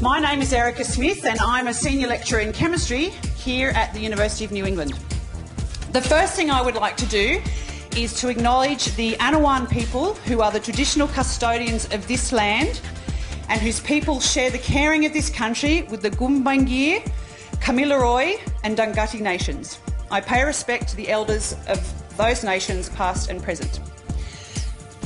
My name is Erica Smith and I'm a Senior Lecturer in Chemistry here at the University of New England. The first thing I would like to do is to acknowledge the Anawan people, who are the traditional custodians of this land and whose people share the caring of this country with the Gumbaynggirr, Kamilaroi and Dunghutti nations. I pay respect to the elders of those nations, past and present.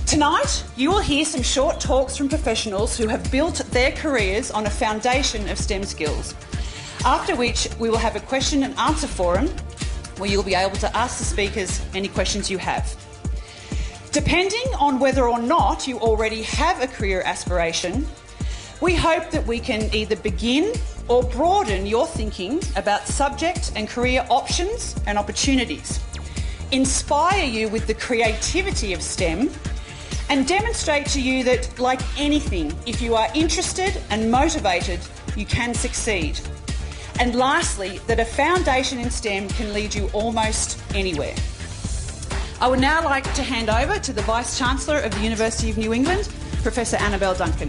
Tonight, you will hear some short talks from professionals who have built their careers on a foundation of STEM skills, after which we will have a question and answer forum where you'll be able to ask the speakers any questions you have. Depending on whether or not you already have a career aspiration, we hope that we can either begin or broaden your thinking about subject and career options and opportunities, inspire you with the creativity of STEM, and demonstrate to you that, like anything, if you are interested and motivated, you can succeed. And lastly, that a foundation in STEM can lead you almost anywhere. I would now like to hand over to the Vice-Chancellor of the University of New England, Professor Annabelle Duncan.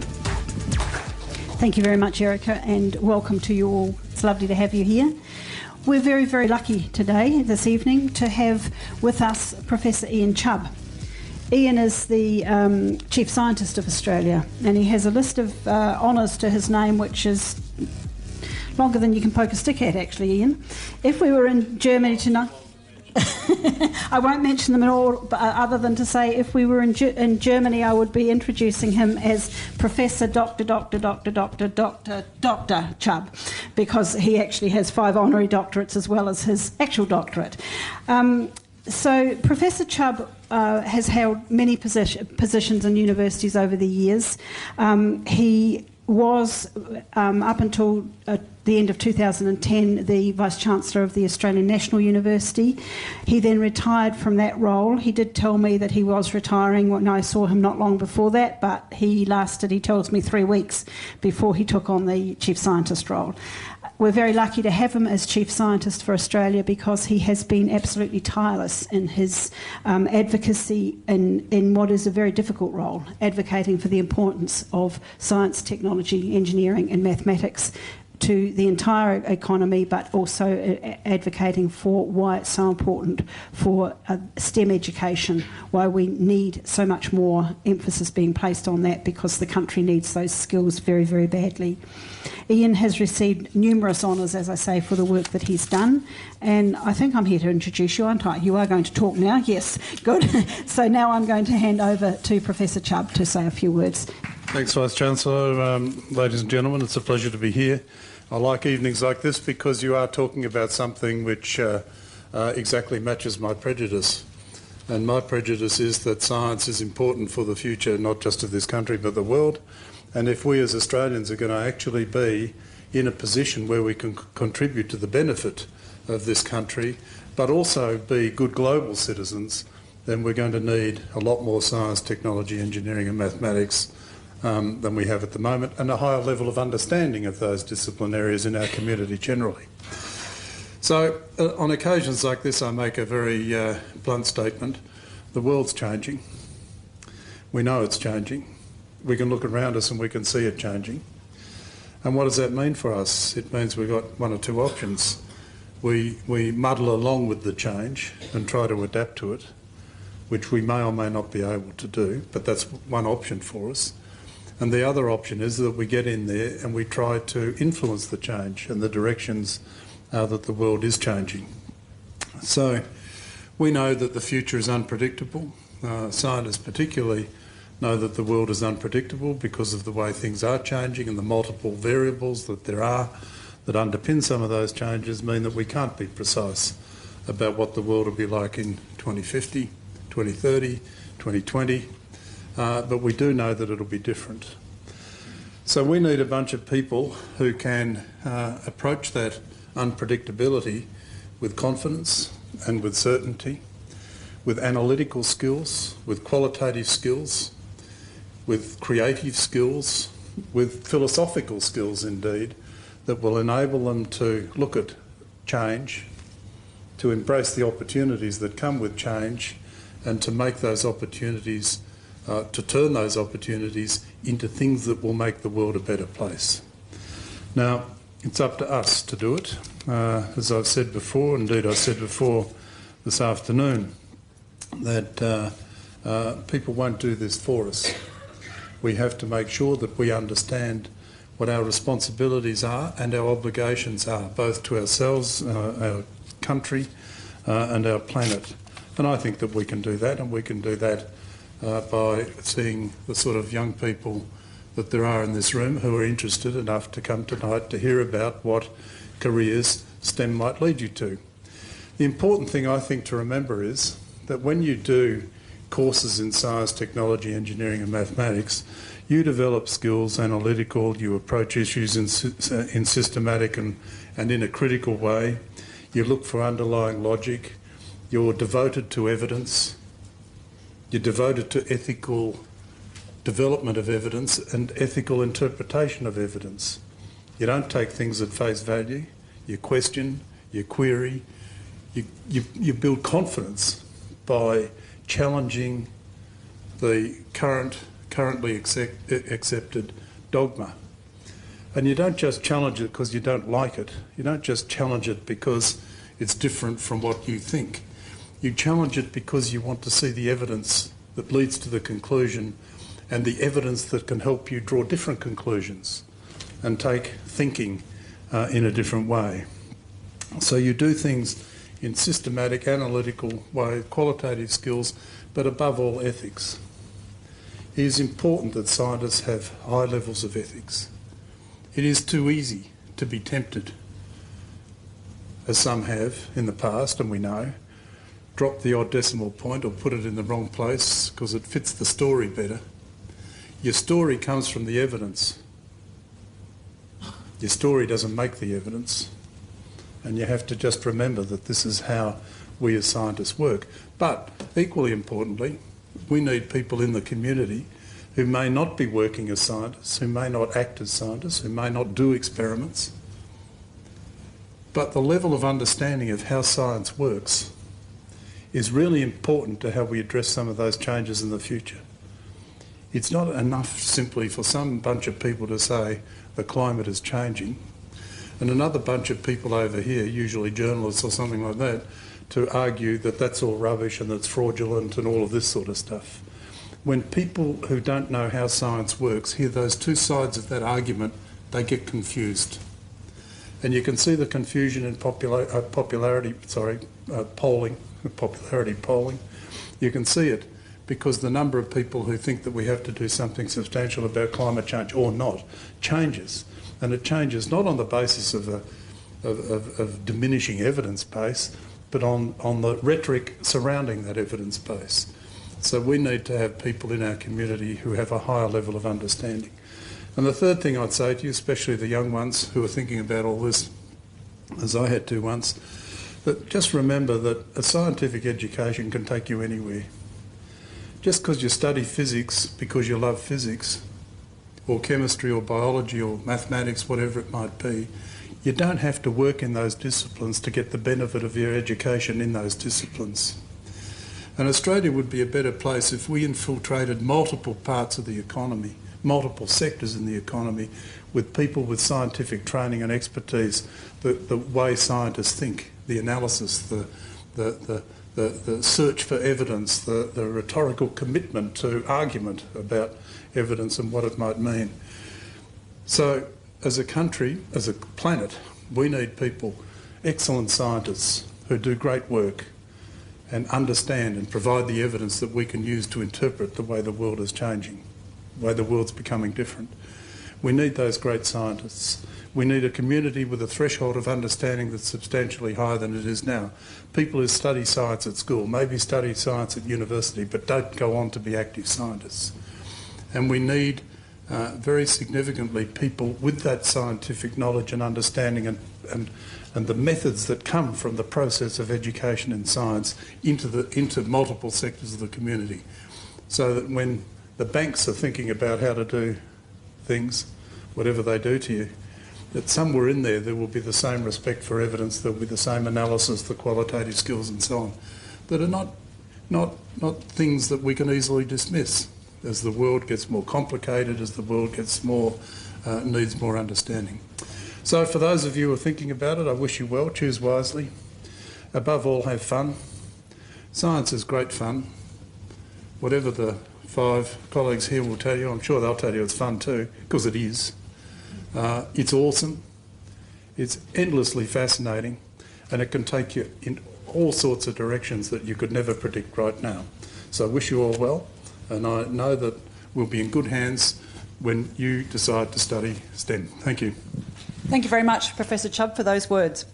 Thank you very much, Erica, and welcome to you all. It's lovely to have you here. We're very, very lucky today, this evening, to have with us Professor Ian Chubb. Ian is the Chief Scientist of Australia, and he has a list of honours to his name which is longer than you can poke a stick at, actually, Ian. If we were in Germany tonight... I won't mention them at all, other than to say if we were in Germany, I would be introducing him as Professor Dr. Chubb, because he actually has 5 honorary doctorates as well as his actual doctorate. So Professor Chubb has held many positions in universities over the years. He was, up until the end of 2010, the Vice-Chancellor of the Australian National University. He then retired from that role. He did tell me that he was retiring when I saw him not long before that, but he tells me, 3 weeks before he took on the Chief Scientist role. We're very lucky to have him as Chief Scientist for Australia because he has been absolutely tireless in his advocacy in what is a very difficult role, advocating for the importance of science, technology, engineering and mathematics to the entire economy, but also advocating for why it's so important for STEM education, why we need so much more emphasis being placed on that, because the country needs those skills very, very badly. Ian has received numerous honours, as I say, for the work that he's done, and I think I'm here to introduce you, aren't I? You are going to talk now? Yes, good. So now I'm going to hand over to Professor Chubb to say a few words. Thanks, Vice-Chancellor. Ladies and gentlemen, it's a pleasure to be here. I like evenings like this because you are talking about something which exactly matches my prejudice. And my prejudice is that science is important for the future, not just of this country, but the world. And if we as Australians are going to actually be in a position where we can contribute to the benefit of this country, but also be good global citizens, then we're going to need a lot more science, technology, engineering and mathematics than we have at the moment, and a higher level of understanding of those discipline areas in our community generally. So on occasions like this I make a very blunt statement. The world's changing. We know it's changing. We can look around us and we can see it changing. And what does that mean for us? It means we've got one or two options. We muddle along with the change and try to adapt to it, which we may or may not be able to do, but that's one option for us. And the other option is that we get in there and we try to influence the change and the directions that the world is changing. So we know that the future is unpredictable. Scientists particularly know that the world is unpredictable because of the way things are changing, and the multiple variables that there are that underpin some of those changes mean that we can't be precise about what the world will be like in 2050, 2030, 2020. But we do know that it'll be different. So we need a bunch of people who can approach that unpredictability with confidence and with certainty, with analytical skills, with qualitative skills, with creative skills, with philosophical skills indeed, that will enable them to look at change, to embrace the opportunities that come with change, and to make those opportunities to turn those opportunities into things that will make the world a better place. Now, it's up to us to do it. As I've said before, indeed I said before this afternoon, that people won't do this for us. We have to make sure that we understand what our responsibilities are and our obligations are, both to ourselves, our country and our planet. And I think that we can do that, and we can do that by seeing the sort of young people that there are in this room who are interested enough to come tonight to hear about what careers STEM might lead you to. The important thing I think to remember is that when you do courses in science, technology, engineering and mathematics, you develop skills, analytical, you approach issues in systematic and in a critical way, you look for underlying logic, you're devoted to evidence, you're devoted to ethical development of evidence and ethical interpretation of evidence. You don't take things at face value, you question, you query, you build confidence by challenging the currently accepted dogma. And you don't just challenge it because you don't like it. You don't just challenge it because it's different from what you think. You challenge it because you want to see the evidence that leads to the conclusion and the evidence that can help you draw different conclusions and take thinking in a different way. So you do things in systematic, analytical way, qualitative skills, but above all ethics. It is important that scientists have high levels of ethics. It is too easy to be tempted, as some have in the past, and we know, drop the odd decimal point or put it in the wrong place because it fits the story better. Your story comes from the evidence. Your story doesn't make the evidence. And you have to just remember that this is how we as scientists work. But equally importantly, we need people in the community who may not be working as scientists, who may not act as scientists, who may not do experiments. But the level of understanding of how science works is really important to how we address some of those changes in the future. It's not enough simply for some bunch of people to say the climate is changing and another bunch of people over here, usually journalists or something like that, to argue that that's all rubbish and that's fraudulent and all of this sort of stuff. When people who don't know how science works hear those two sides of that argument, they get confused. And you can see the confusion in popularity polling. You can see it because the number of people who think that we have to do something substantial about climate change or not changes. And it changes not on the basis of diminishing evidence base, but on the rhetoric surrounding that evidence base. So we need to have people in our community who have a higher level of understanding. And the third thing I'd say to you, especially the young ones who are thinking about all this, as I had to once, that just remember that a scientific education can take you anywhere. Just because you study physics because you love physics, or chemistry or biology or mathematics, whatever it might be, you don't have to work in those disciplines to get the benefit of your education in those disciplines. And Australia would be a better place if we infiltrated multiple parts of the economy, multiple sectors in the economy, with people with scientific training and expertise, the way scientists think, the analysis, the search for evidence, the rhetorical commitment to argument about evidence and what it might mean. So as a country, as a planet, we need people, excellent scientists who do great work and understand and provide the evidence that we can use to interpret the way the world is changing, the way the world's becoming different. We need those great scientists. We need a community with a threshold of understanding that's substantially higher than it is now. People who study science at school, maybe study science at university, but don't go on to be active scientists. And we need very significantly people with that scientific knowledge and understanding and the methods that come from the process of education in science into multiple sectors of the community. So that when the banks are thinking about how to do things, whatever they do to you, that somewhere in there will be the same respect for evidence, there will be the same analysis, the qualitative skills and so on, that are not things that we can easily dismiss as the world gets more complicated, as the world gets more, needs more understanding. So for those of you who are thinking about it, I wish you well. Choose wisely. Above all, have fun. Science is great fun. Whatever the 5 colleagues here will tell you, I'm sure they'll tell you it's fun too, because it is. It's awesome. It's endlessly fascinating, and it can take you in all sorts of directions that you could never predict right now. So I wish you all well, and I know that we'll be in good hands when you decide to study STEM. Thank you. Thank you very much, Professor Chubb, for those words.